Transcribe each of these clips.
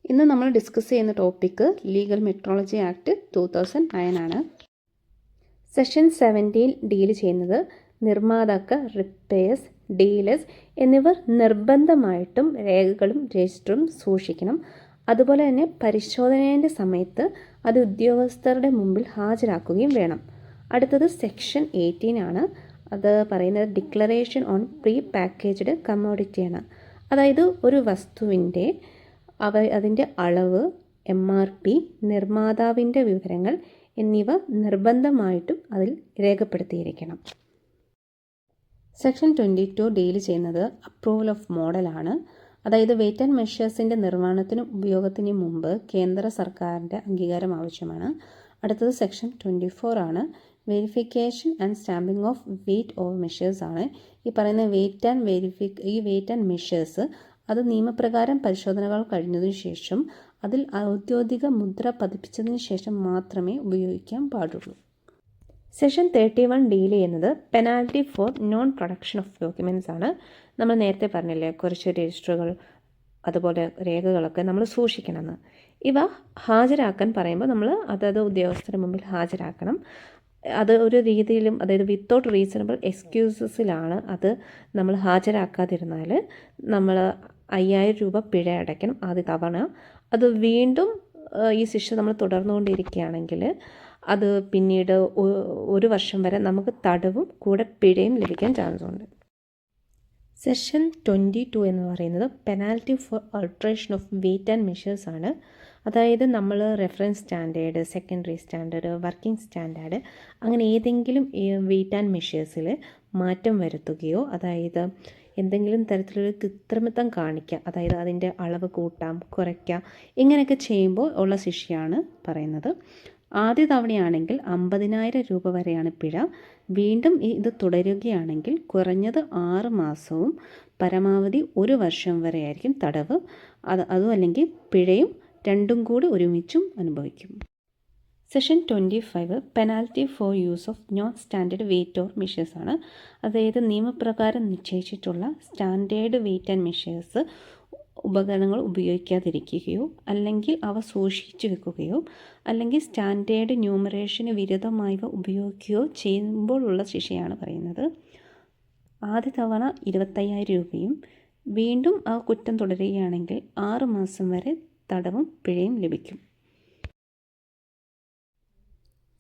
ഇന്ന് നമ്മൾ ഡിസ്കസ് ചെയ്യുന്ന ടോപ്പിക്ക് ലീഗൽ മെട്രോളജി ആക്ട് 2009 ആണ്. സെഷൻ 17 ഡീൽ ചെയ്യുന്നത് നിർമ്മാതാക്കൾ, റിപ്പയേഴ്സ്, ഡീലേഴ്സ് എന്നിവർ നിർബന്ധമായിട്ടും രേഖകളും രജിസ്റ്ററും സൂക്ഷിക്കണം. അതുപോലെ തന്നെ പരിശോധനേൻ്റെ സമയത്ത് അത് ഉദ്യോഗസ്ഥരുടെ മുമ്പിൽ ഹാജരാക്കുകയും വേണം. അടുത്തത് സെക്ഷൻ 18 ആണ്. അത് പറയുന്നത് ഡിക്ലറേഷൻ ഓൺ പ്രീ പാക്കേജ്ഡ് കമ്മോഡിറ്റിയാണ്. അതായത് ഒരു വസ്തുവിൻ്റെ അതിൻ്റെ അളവ്, MRP, നിർമ്മാതാവിൻ്റെ വിവരങ്ങൾ എന്നിവ നിർബന്ധമായിട്ടും അതിൽ രേഖപ്പെടുത്തിയിരിക്കണം. സെക്ഷൻ 22 ഡീൽ ചെയ്യുന്നത് അപ്രൂവൽ ഓഫ് മോഡലാണ്. അതായത് വെയ്റ്റ് ആൻഡ് മെഷേഴ്സിൻ്റെ നിർമ്മാണത്തിനും ഉപയോഗത്തിനും മുമ്പ് കേന്ദ്ര സർക്കാരിൻ്റെ അംഗീകാരം ആവശ്യമാണ്. അടുത്തത് സെക്ഷൻ 24 ആണ്. Verification and stamping of weight of measures ആണ്. ഈ പറയുന്ന വെയ്റ്റ് ആൻഡ് മെഷേഴ്സ് അത് നിയമപ്രകാരം പരിശോധനകൾ കഴിഞ്ഞതിനു ശേഷം അതിൽ ഔദ്യോഗിക മുദ്ര പതിപ്പിച്ചതിന് ശേഷം മാത്രമേ ഉപയോഗിക്കാൻ പാടുള്ളൂ. സെഷൻ 31 ഡീൽ ചെയ്യുന്നത് penalty four non production of documents ആണ്. നമ്മൾ നേരത്തെ പറഞ്ഞില്ലേ, കുറച്ച് രജിസ്റ്ററുകൾ അതുപോലെ രേഖകളൊക്കെ നമ്മൾ സൂക്ഷിക്കണമെന്ന്. ഇവ ഹാജരാക്കാൻ പറയുമ്പോൾ നമ്മൾ അതത് ഉദ്യോഗസ്ഥരുടെ മുമ്പിൽ ഹാജരാക്കണം. അത് ഒരു രീതിയിലും, അതായത് വിത്തൗട്ട് റീസണബിൾ എക്സ്ക്യൂസസിലാണ് അത് നമ്മൾ ഹാജരാക്കാതിരുന്നാൽ നമ്മൾ 5000 രൂപ പിഴ അടയ്ക്കണം ആദ്യ തവണ. അത് വീണ്ടും ഈ ശിക്ഷ നമ്മൾ തുടർന്നുകൊണ്ടിരിക്കുകയാണെങ്കിൽ അത് പിന്നീട് 1 വർഷം വരെ നമുക്ക് തടവും കൂടെ പിഴയും ലഭിക്കാൻ ചാൻസ് ഉണ്ട്. സെഷൻ 22 എന്ന് പറയുന്നത് penalty for alteration of weight and measures ആണ്. അതായത് നമ്മൾ reference standard, secondary standard, working standard അങ്ങനെ ഏതെങ്കിലും വെയ്റ്റ് ആൻഡ് മെഷേഴ്സിൽ മാറ്റം വരുത്തുകയോ, അതായത് എന്തെങ്കിലും തരത്തിലൊരു കൃത്രിമത്വം കാണിക്കുക, അതായത് അതിൻ്റെ അളവ് കൂട്ടാം, കുറയ്ക്കാം, ഇങ്ങനെയൊക്കെ ചെയ്യുമ്പോൾ ഉള്ള ശിക്ഷയാണ് പറയുന്നത്. ആദ്യ തവണയാണെങ്കിൽ 50,000 രൂപ വരെയാണ് പിഴ. വീണ്ടും ഇത് തുടരുകയാണെങ്കിൽ കുറഞ്ഞത് 6 മാസവും പരമാവധി 1 വർഷം വരെയായിരിക്കും തടവ്. അതും അല്ലെങ്കിൽ പിഴയും രണ്ടും കൂടി ഒരുമിച്ചും അനുഭവിക്കും. Section 25 penalty for use of non standard weight or measures ആണ്. അതായത് നിയമപ്രകാരം നിശ്ചയിച്ചിട്ടുള്ള സ്റ്റാൻഡേർഡ് വെയ്റ്റ് ആൻഡ് മെഷേഴ്സ് ഉപകരണങ്ങൾ ഉപയോഗിക്കാതിരിക്കുകയോ അല്ലെങ്കിൽ അവ സൂക്ഷിച്ചു വെക്കുകയോ അല്ലെങ്കിൽ സ്റ്റാൻഡേർഡ് ന്യൂമറേഷന് വിരുദ്ധമായവ ഉപയോഗിക്കുകയോ ചെയ്യുമ്പോഴുള്ള ശിക്ഷയാണ് പറയുന്നത്. ആദ്യ തവണ 25,000 രൂപയും വീണ്ടും ആ കുറ്റം തുടരുകയാണെങ്കിൽ 6 മാസം വരെ തടവും പിഴയും ലഭിക്കും.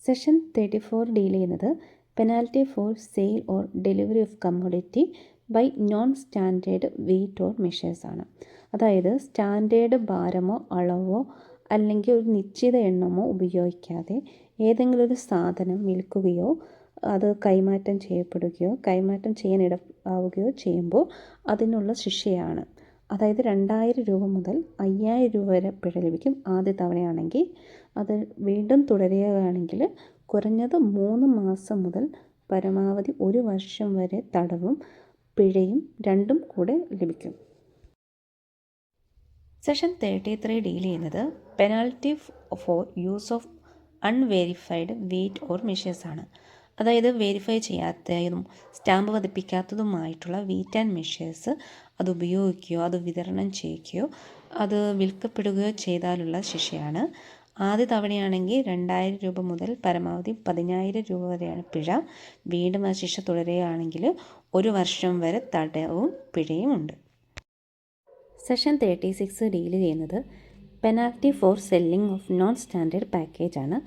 സെഷൻ 34 ഡീൽ ചെയ്യുന്നത് penalty for sale or delivery of commodity by non standard weight or measures ആണ്. അതായത് സ്റ്റാൻഡേർഡ് ഭാരമോ അളവോ അല്ലെങ്കിൽ ഒരു നിശ്ചിത എണ്ണമോ ഉപയോഗിക്കാതെ ഏതെങ്കിലും ഒരു സാധനം വിൽക്കുകയോ അത് കൈമാറ്റം ചെയ്യപ്പെടുകയോ കൈമാറ്റം ചെയ്യാൻ ആവുകയോ ചെയ്യുമ്പോൾ അതിനുള്ള ശിക്ഷയാണ്. അതായത് 2,000 രൂപ മുതൽ 5,000 രൂപ വരെ പിഴ ലഭിക്കും ആദ്യ തവണയാണെങ്കിൽ. അത് വീണ്ടും തുടരുകയാണെങ്കിൽ കുറഞ്ഞത് 3 മാസം മുതൽ പരമാവധി 1 വർഷം വരെ തടവും പിഴയും രണ്ടും കൂടെ ലഭിക്കും. സെഷൻ 33 ഡീൽ ചെയ്യുന്നത് penalty for use of unverified weight or measures ആണ്. അതായത് വെരിഫൈ ചെയ്യാത്തതും സ്റ്റാമ്പ് പതിപ്പിക്കാത്തതുമായിട്ടുള്ള വെയ്റ്റ് ആൻഡ് മെഷേഴ്സ് അത് ഉപയോഗിക്കുകയോ അത് വിതരണം ചെയ്യുകയോ അത് വിൽക്കപ്പെടുകയോ ചെയ്താലുള്ള ശിക്ഷയാണ്. ആദ്യ തവണയാണെങ്കിൽ 2,000 രൂപ മുതൽ പരമാവധി 10,000 രൂപ വരെയാണ് പിഴ. വീണ്ടും ആ ശിക്ഷ തുടരുകയാണെങ്കിൽ 1 വർഷം വരെ തടവും പിഴയും ഉണ്ട്. സെഷൻ 36 ഡീൽ ചെയ്യുന്നത് penalty four selling of non standard package ആണ്.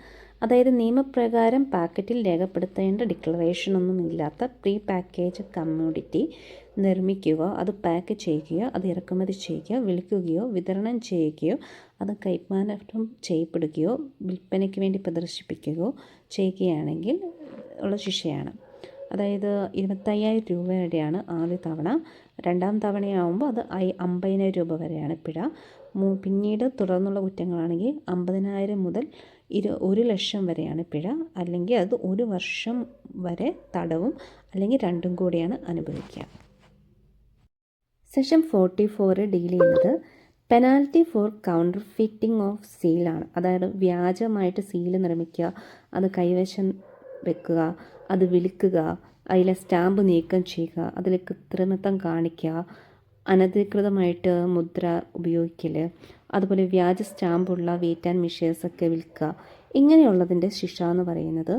അതായത് നിയമപ്രകാരം പാക്കറ്റിൽ രേഖപ്പെടുത്തേണ്ട ഡിക്ലറേഷനൊന്നും ഇല്ലാത്ത പ്രീ പാക്കേജ് കമ്മോഡിറ്റി നിർമ്മിക്കുകയോ അത് പാക്ക് ചെയ്യുകയോ അത് ഇറക്കുമതി ചെയ്യുകയോ വിൽക്കുകയോ വിതരണം ചെയ്യുകയോ അത് കൈമാറ്റം ചെയ്യപ്പെടുകയോ വിൽപ്പനയ്ക്ക് വേണ്ടി പ്രദർശിപ്പിക്കുകയോ ചെയ്യുകയാണെങ്കിൽ ഉള്ള ശിക്ഷയാണ്. അതായത് 25,000 രൂപ വരെയാണ് ആദ്യ തവണ. രണ്ടാം തവണയാകുമ്പോൾ അത് 50,000 രൂപ വരെയാണ് പിഴ. പിന്നീട് തുടർന്നുള്ള കുറ്റങ്ങളാണെങ്കിൽ 50,000 മുതൽ 1,00,000 വരെയാണ് പിഴ. അല്ലെങ്കിൽ അത് 1 വർഷം വരെ തടവും അല്ലെങ്കിൽ രണ്ടും കൂടിയാണ് അനുഭവിക്കുക. സെഷൻ 44 ഡീൽ ചെയ്യുന്നത് penalty for counterfeiting of സീലാണ്. അതായത് വ്യാജമായിട്ട് സീല് നിർമ്മിക്കുക, അത് കൈവശം വെക്കുക, അത് വിൽക്കുക, അതിലെ സ്റ്റാമ്പ് നീക്കം ചെയ്യുക, അതിൽ കൃത്രിമത്വം കാണിക്കുക, അനധികൃതമായിട്ട് മുദ്ര ഉപയോഗിക്കൽ, അതുപോലെ വ്യാജ സ്റ്റാമ്പുള്ള വെയിറ്റ് ആൻഡ് മെഷേഴ്സൊക്കെ വിൽക്കുക, ഇങ്ങനെയുള്ളതിൻ്റെ ശിക്ഷ എന്ന് പറയുന്നത്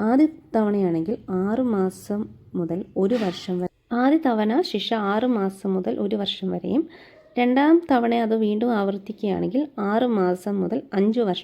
ആദ്യ തവണയാണെങ്കിൽ 6 മാസം മുതൽ 1 വർഷം വരെ. ആദ്യ തവണ ശിക്ഷ 6 മാസം മുതൽ 1 വർഷം വരെയും, രണ്ടാം തവണ അത് വീണ്ടും ആവർത്തിക്കുകയാണെങ്കിൽ 6 മാസം മുതൽ 5 വർഷം